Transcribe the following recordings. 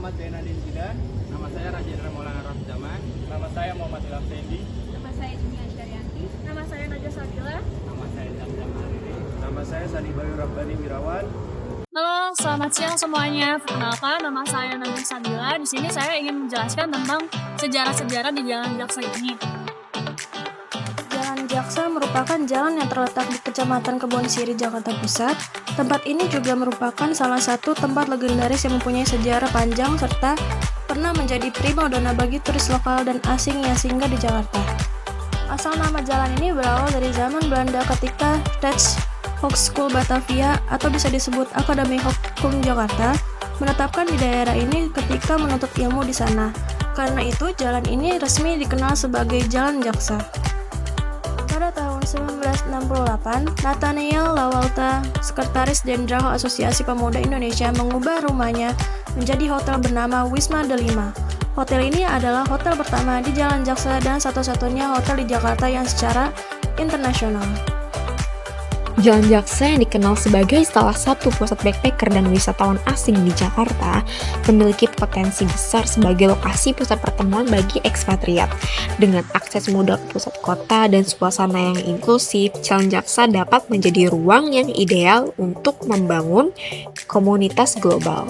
Muhammad Zainadin Zidan. Nama saya Rajendra Maulana Rafzaman. Nama saya Muhammad Ilham Fendi. Nama saya Junia Syarianti. Nama saya Najwa Sabila. Nama saya Zamzam Ariri. Nama saya Sani Bayu Rabbani Wirawan. Halo, selamat siang semuanya. Perkenalkan, nama saya Najwa Sabila. Di sini saya ingin menjelaskan tentang sejarah-sejarah di Jalan Jaksa ini. Jalan Jaksa merupakan jalan yang terletak di Kecamatan Kebonsiri, Jakarta Pusat. Tempat ini juga merupakan salah satu tempat legendaris yang mempunyai sejarah panjang serta pernah menjadi primadona bagi turis lokal dan asing yang singgah di Jakarta. Asal nama jalan ini berawal dari zaman Belanda ketika Dutch Hogeschool Batavia atau bisa disebut Akademi Hukum Jakarta menetapkan di daerah ini ketika menuntut ilmu di sana. Karena itu, jalan ini resmi dikenal sebagai Jalan Jaksa. Pada tahun 1968, Nathaniel Lawalta, Sekretaris Jenderal Asosiasi Pemuda Indonesia, mengubah rumahnya menjadi hotel bernama Wisma Delima. Hotel ini adalah hotel pertama di Jalan Jaksa dan satu-satunya hotel di Jakarta yang secara internasional. Jalan Jaksa yang dikenal sebagai salah satu pusat backpacker dan wisatawan asing di Jakarta memiliki potensi besar sebagai lokasi pusat pertemuan bagi ekspatriat. Dengan akses mudah ke pusat kota dan suasana yang inklusif, Jalan Jaksa dapat menjadi ruang yang ideal untuk membangun komunitas global.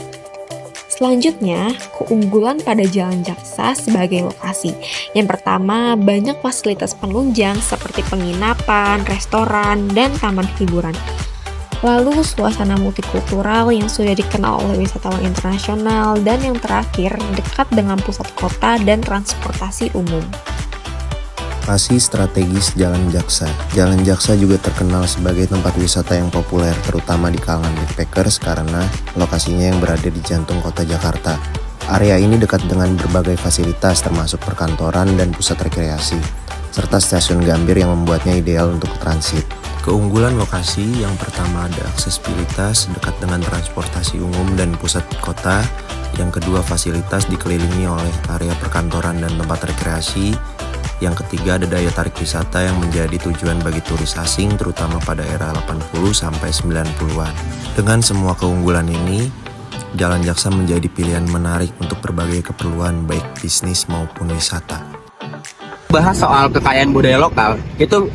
Selanjutnya, keunggulan pada Jalan Jaksa sebagai lokasi. Yang pertama, banyak fasilitas penunjang seperti penginapan, restoran, dan taman hiburan. Lalu, suasana multikultural yang sudah dikenal oleh wisatawan internasional. Dan yang terakhir, dekat dengan pusat kota dan transportasi umum. Lokasi strategis Jalan Jaksa. Jalan Jaksa juga terkenal sebagai tempat wisata yang populer, terutama di kalangan backpackers karena lokasinya yang berada di jantung kota Jakarta. Area ini dekat dengan berbagai fasilitas termasuk perkantoran dan pusat rekreasi, serta stasiun Gambir yang membuatnya ideal untuk transit. Keunggulan lokasi yang pertama ada aksesibilitas dekat dengan transportasi umum dan pusat kota. Yang kedua, fasilitas dikelilingi oleh area perkantoran dan tempat rekreasi. Yang ketiga, ada daya tarik wisata yang menjadi tujuan bagi turis asing terutama pada era 80 sampai 90-an. Dengan semua keunggulan ini, Jalan Jaksa menjadi pilihan menarik untuk berbagai keperluan baik bisnis maupun wisata. Bahas soal kekayaan budaya lokal, itu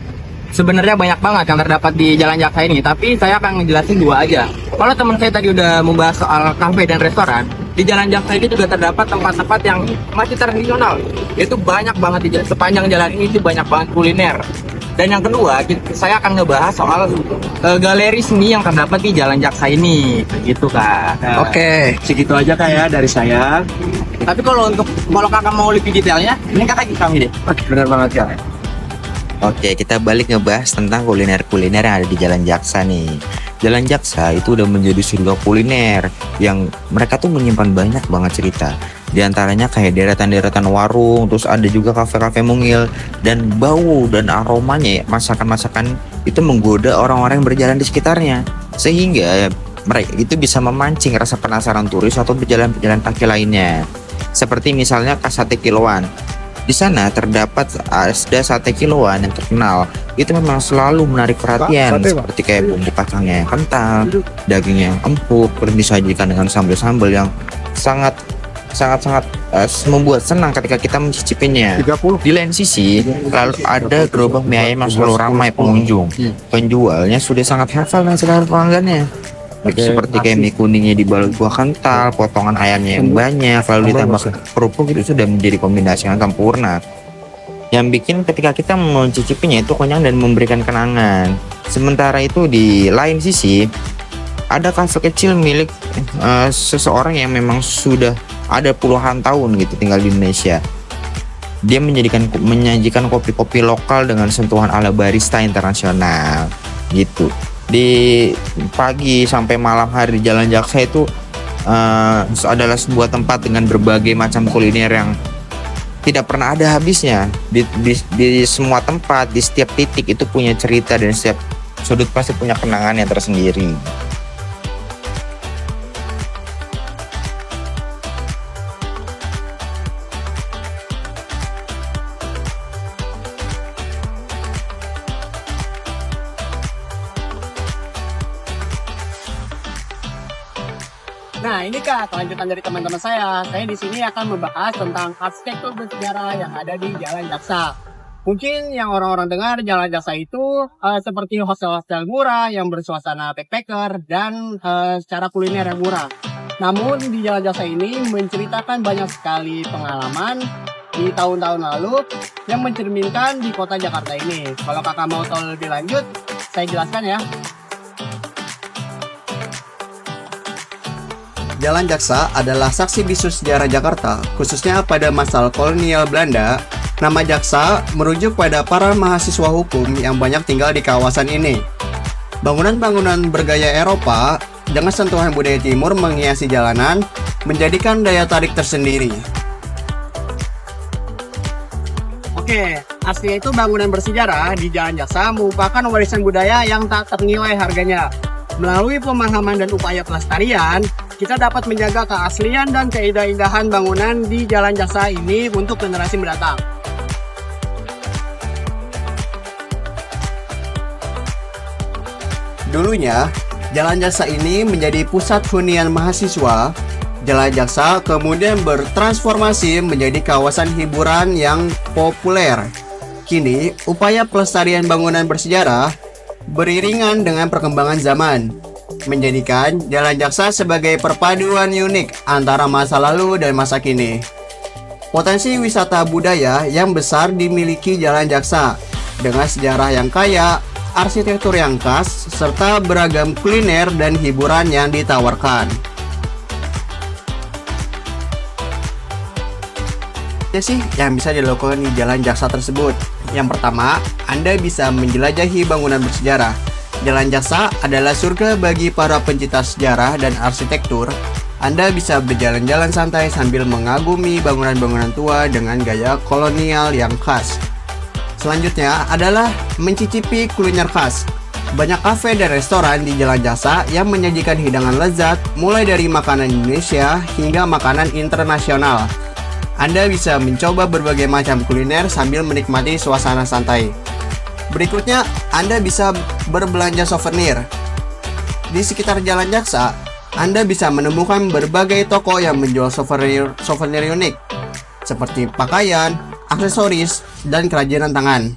sebenarnya banyak banget yang terdapat di Jalan Jaksa ini, tapi saya akan ngejelasin dua aja. Kalau teman saya tadi udah membahas soal kafe dan restoran, di Jalan Jaksa ini juga terdapat tempat-tempat yang masih tradisional. Itu banyak banget di sepanjang jalan ini, itu banyak banget kuliner. Dan yang kedua, saya akan ngebahas soal galeri seni yang terdapat di Jalan Jaksa ini, gitu Kak. Oke, segitu aja Kak ya dari saya. Tapi kalau kakak mau lebih detailnya, ini kakak kami deh. Benar banget ya. Oke, kita balik ngebahas tentang kuliner-kuliner yang ada di Jalan Jaksa nih. Jalan Jaksa itu udah menjadi surga kuliner yang mereka tuh menyimpan banyak banget cerita. Di antaranya kayak deretan-deretan warung, terus ada juga kafe-kafe mungil, dan bau dan aromanya masakan-masakan itu menggoda orang-orang yang berjalan di sekitarnya. Sehingga mereka itu bisa memancing rasa penasaran turis atau berjalan-jalan kaki lainnya. Seperti misalnya Sate Kiloan. Di sana terdapat ada sate kiloan yang terkenal. Itu memang selalu menarik perhatian, seperti kayak bumbu kacangnya yang kental, dagingnya yang empuk, terus disajikan dengan sambal-sambal yang sangat membuat senang ketika kita mencicipinya. 30. Di lain sisi, lalu ada gerobak mie ayam yang selalu ramai pengunjung. Penjualnya sudah sangat hafal dengan selera pelanggannya. Seperti kayak mie kuningnya dibalut buah kental, potongan ayamnya yang banyak, lalu ditambah kerupuk, itu sudah menjadi kombinasi yang sempurna. Yang bikin ketika kita mencicipinya itu kenyang dan memberikan kenangan. Sementara itu di lain sisi, ada kafe kecil milik seseorang yang memang sudah ada puluhan tahun gitu tinggal di Indonesia. Dia menyajikan kopi-kopi lokal dengan sentuhan ala barista internasional gitu. Di pagi sampai malam hari di Jalan Jaksa itu adalah sebuah tempat dengan berbagai macam kuliner yang tidak pernah ada habisnya. Di semua tempat, di setiap titik itu punya cerita dan setiap sudut pasti punya kenangan yang tersendiri. Nah, ini Kak, kelanjutan dari teman-teman saya. Saya di sini akan membahas tentang arsitektur bersejarah yang ada di Jalan Jaksa. Mungkin yang orang-orang dengar Jalan Jaksa itu seperti hostel-hostel murah yang bersuasana backpacker dan secara kuliner yang murah. Namun di Jalan Jaksa ini menceritakan banyak sekali pengalaman di tahun-tahun lalu yang mencerminkan di kota Jakarta ini. Kalau kakak mau tahu lebih lanjut, saya jelaskan ya. Jalan Jaksa adalah saksi bisu sejarah Jakarta, khususnya pada masa kolonial Belanda. Nama Jaksa merujuk pada para mahasiswa hukum yang banyak tinggal di kawasan ini. Bangunan-bangunan bergaya Eropa dengan sentuhan budaya timur menghiasi jalanan, menjadikan daya tarik tersendiri. Oke, aslinya itu bangunan bersejarah di Jalan Jaksa merupakan warisan budaya yang tak ternilai harganya. Melalui pemahaman dan upaya pelestarian, kita dapat menjaga keaslian dan keindahan bangunan di Jalan Jaksa ini untuk generasi mendatang. Dulunya, Jalan Jaksa ini menjadi pusat hunian mahasiswa. Jalan Jaksa kemudian bertransformasi menjadi kawasan hiburan yang populer. Kini, upaya pelestarian bangunan bersejarah beriringan dengan perkembangan zaman, menjadikan Jalan Jaksa sebagai perpaduan unik antara masa lalu dan masa kini. Potensi wisata budaya yang besar dimiliki Jalan Jaksa, dengan sejarah yang kaya, arsitektur yang khas, serta beragam kuliner dan hiburan yang ditawarkan. Apa sih yang bisa dilakukan di Jalan Jaksa tersebut? Yang pertama, Anda bisa menjelajahi bangunan bersejarah. Jalan Jaksa adalah surga bagi para pencinta sejarah dan arsitektur. Anda bisa berjalan-jalan santai sambil mengagumi bangunan-bangunan tua dengan gaya kolonial yang khas. Selanjutnya adalah mencicipi kuliner khas. Banyak kafe dan restoran di Jalan Jaksa yang menyajikan hidangan lezat, mulai dari makanan Indonesia hingga makanan internasional. Anda bisa mencoba berbagai macam kuliner sambil menikmati suasana santai. Berikutnya, Anda bisa berbelanja souvenir. Di sekitar Jalan Jaksa, Anda bisa menemukan berbagai toko yang menjual souvenir unik, seperti pakaian, aksesoris, dan kerajinan tangan.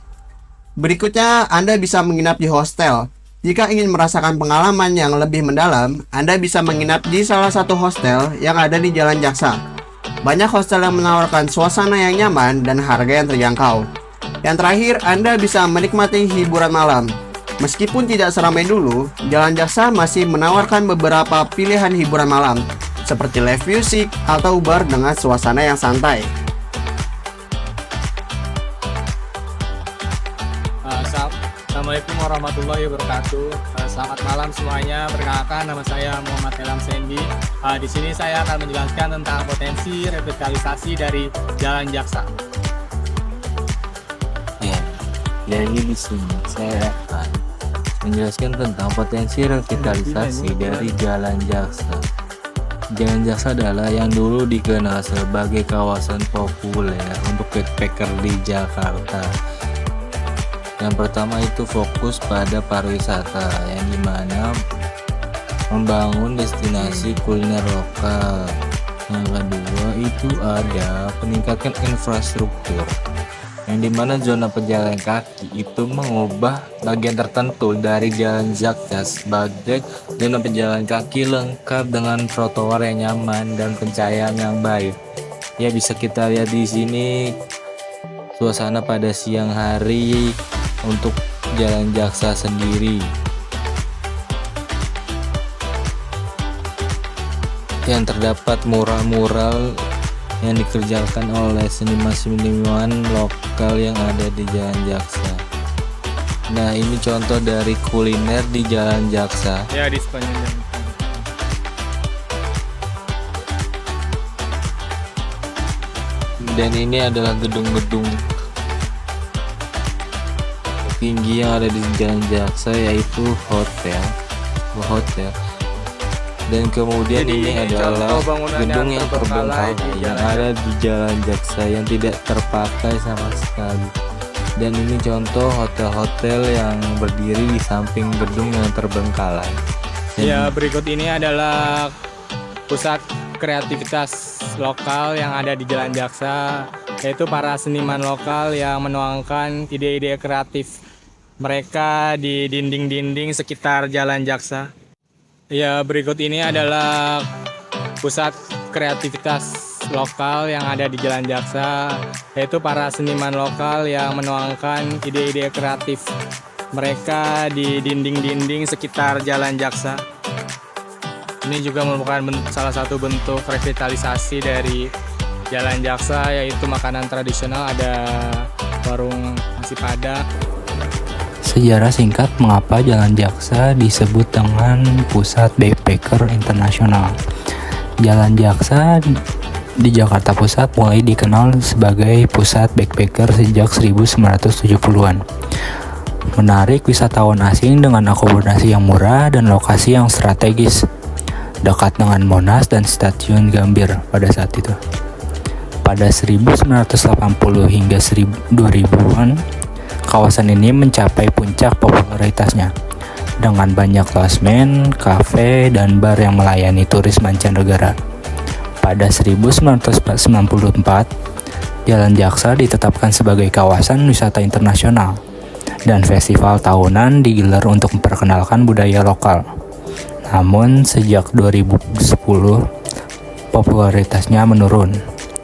Berikutnya, Anda bisa menginap di hostel. Jika ingin merasakan pengalaman yang lebih mendalam, Anda bisa menginap di salah satu hostel yang ada di Jalan Jaksa. Banyak hostel yang menawarkan suasana yang nyaman dan harga yang terjangkau. Yang terakhir, Anda bisa menikmati hiburan malam. Meskipun tidak seramai dulu, Jalan Jaksa masih menawarkan beberapa pilihan hiburan malam, seperti live music atau bar dengan suasana yang santai. Assalamualaikum warahmatullahi wabarakatuh. Selamat malam semuanya. Perkenalkan, nama saya Muhammad Ilham Sendi. Di sini saya akan menjelaskan tentang potensi revitalisasi dari Jalan Jaksa. Ya, jadi di sini saya akan menjelaskan tentang potensi revitalisasi dari Jalan Jaksa. Jalan Jaksa adalah yang dulu dikenal sebagai kawasan populer untuk backpacker di Jakarta. Yang pertama itu fokus pada pariwisata, yang dimana membangun destinasi kuliner lokal. Yang kedua itu ada peningkatan infrastruktur, yang dimana zona pejalan kaki itu mengubah bagian tertentu dari Jalan Jaksa sebagai zona pejalan kaki lengkap dengan trotoar yang nyaman dan pencahayaan yang baik. Ya, bisa kita lihat di sini suasana pada siang hari untuk Jalan Jaksa sendiri. Yang terdapat mural-mural yang dikerjakan oleh seniman-seniman lokal yang ada di Jalan Jaksa. Nah, ini contoh dari kuliner di Jalan Jaksa. Ya, di sepanjang jalan. Dan ini adalah gedung-gedung tinggi yang ada di Jalan Jaksa, yaitu hotel. Dan kemudian Jadi, ini adalah gedung yang terbengkalai yang ada di Jalan Jaksa yang tidak terpakai sama sekali. Dan ini contoh hotel-hotel yang berdiri di samping gedung yang terbengkalai. Ya, berikut ini adalah pusat kreativitas lokal yang ada di Jalan Jaksa, yaitu para seniman lokal yang menuangkan ide-ide kreatif mereka di dinding-dinding sekitar Jalan Jaksa. Ya, berikut ini adalah pusat kreativitas lokal yang ada di Jalan Jaksa, yaitu para seniman lokal yang menuangkan ide-ide kreatif mereka di dinding-dinding sekitar Jalan Jaksa. Ini juga merupakan salah satu bentuk revitalisasi dari Jalan Jaksa, yaitu makanan tradisional, ada warung nasi padang. Sejarah singkat mengapa Jalan Jaksa disebut dengan Pusat Backpacker Internasional. Jalan Jaksa di Jakarta Pusat mulai dikenal sebagai pusat backpacker sejak 1970-an. Menarik wisatawan asing dengan akomodasi yang murah dan lokasi yang strategis, dekat dengan Monas dan Stasiun Gambir pada saat itu. Pada 1980 hingga 2000-an, kawasan ini mencapai puncak popularitasnya dengan banyak losmen, kafe, dan bar yang melayani turis mancanegara. Pada 1994, Jalan Jaksa ditetapkan sebagai kawasan wisata internasional dan festival tahunan digelar untuk memperkenalkan budaya lokal. Namun sejak 2010, popularitasnya menurun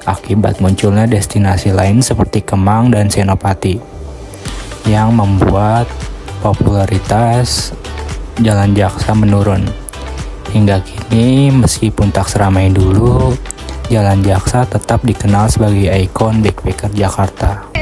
akibat munculnya destinasi lain seperti Kemang dan Senopati yang membuat popularitas Jalan Jaksa menurun. Hingga kini, meskipun tak seramai dulu, Jalan Jaksa tetap dikenal sebagai ikon backpacker Jakarta.